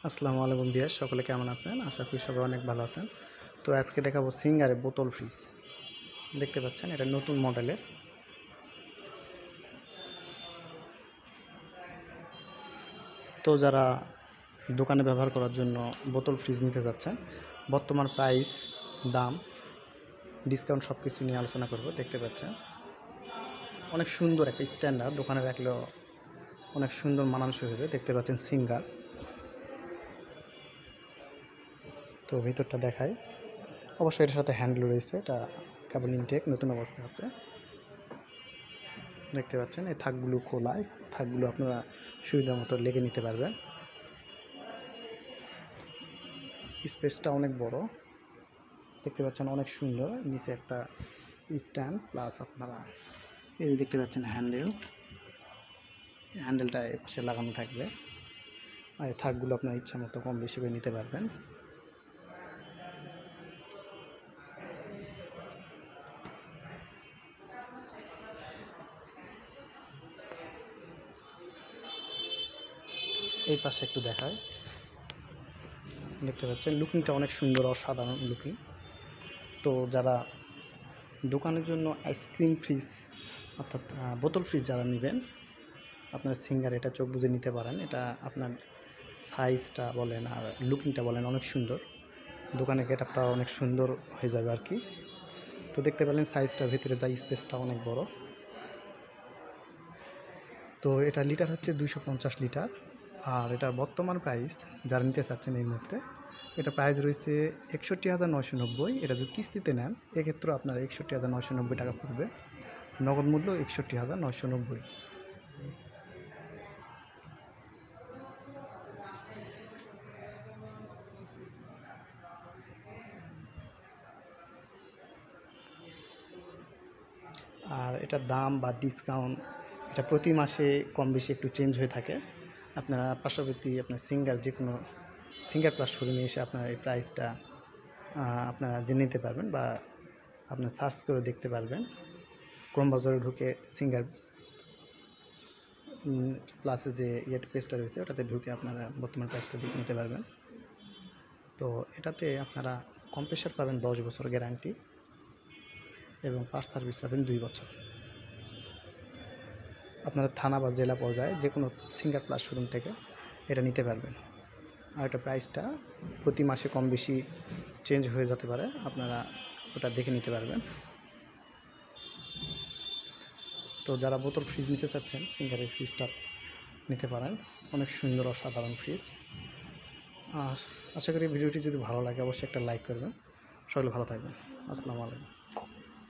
আসসালামু আলাইকুম বিয়াস, সকলে কেমন আছেন? আশা করি সবাই অনেক ভালো আছেন। তো আজকে দেখাবো সিঙ্গারের বোতল ফ্রিজ। দেখতে পাচ্ছেন এটা নতুন মডেলের। তো যারা দোকানে ব্যবহার করার জন্য বোতল ফ্রিজ নিতে যাচ্ছেন, বর্তমান প্রাইস, দাম, ডিসকাউন্ট সব কিছু নিয়ে আলোচনা করব। দেখতে পাচ্ছেন অনেক সুন্দর একটা স্ট্যান্ডার্ড, দোকানে রাখলেও অনেক সুন্দর মানানসই হবে। দেখতে পাচ্ছেন সিঙ্গার। তো ভিতরটা দেখায়, অবশ্যই এর সাথে হ্যান্ডেল রয়েছে, এটা কেবল ইনটেক নতুন অবস্থায় আছে। দেখতে পাচ্ছেন এই থাকগুলো খোলায়, থাকগুলো আপনারা সুবিধা মতো লেগে নিতে পারবেন। স্পেসটা অনেক বড়, দেখতে পাচ্ছেন অনেক সুন্দর। নিচে একটা স্ট্যান্ড প্লাস আপনারা এই দেখতে পাচ্ছেন হ্যান্ডেলটা এর পাশে লাগানো থাকবে। আর এই থাকগুলো আপনার ইচ্ছা মতো কম বেশি করে নিতে পারবেন। এই পাশে একটু দেখায়, দেখতে পাচ্ছেন লুকিংটা অনেক সুন্দর, অসাধারণ লুকিং। তো যারা দোকানের জন্য আইসক্রিম ফ্রিজ অর্থাৎ বোতল ফ্রিজ যারা নেবেন, আপনার সিঙ্গার এটা চোখ বুজে নিতে পারেন। এটা আপনার সাইজটা বলেন আর লুকিংটা বলেন অনেক সুন্দর, দোকানের গেটআপটা অনেক সুন্দর হয়ে যাবে আর কি। তো দেখতে পেলেন সাইজটা, ভিতরে যা স্পেসটা অনেক বড়। তো এটা লিটার হচ্ছে 250 লিটার। আর এটার বর্তমান প্রাইস যারা নিতে চাচ্ছেন এই মুহূর্তে, এটা প্রাইস রয়েছে 61,990। এটা যদি কিস্তিতে নেন এক্ষেত্রে আপনার 61,990 টাকা পড়বে। নগদ মূল্য 61,990। আর এটার দাম বা ডিসকাউন্ট এটা প্রতি মাসে কম বেশি একটু চেঞ্জ হয়ে থাকে। আপনারা পার্শ্ববর্তী আপনার সিঙ্গার যে কোনো সিঙ্গার প্লাস শোরুমে এসে আপনার এই প্রাইসটা আপনারা জেনে নিতে পারবেন বা আপনার সার্চ করে দেখতে পারবেন। ক্রোম বাজারে ঢুকে সিঙ্গার প্লাসে যে পেজটা রয়েছে ওটাতে ঢুকে আপনারা বর্তমান প্রাইসটা দেখে নিতে পারবেন। তো এটাতে আপনারা কম্প্রেসার পাবেন 10 বছর গ্যারান্টি এবং পার্টস সার্ভিস পাবেন 2 বছর। আপনারা থানা বা জেলা পর্যায়ে যে কোনো সিঙ্গার প্লাস শোরুম থেকে এটা নিতে পারবেন। আর এটা প্রাইসটা প্রতি মাসে কম বেশি চেঞ্জ হয়ে যেতে পারে, আপনারা ওটা দেখে নিতে পারবেন। তো যারা বোতল ফ্রিজ নিতে চাচ্ছেন সিঙ্গারের ফ্রিজটা নিতে পারেন, অনেক সুন্দর অসাধারণ ফ্রিজ। আশা করি ভিডিওটি যদি ভালো লাগে অবশ্যই একটা লাইক করবেন। সকলে ভালো থাকবেন। আসসালামু আলাইকুম।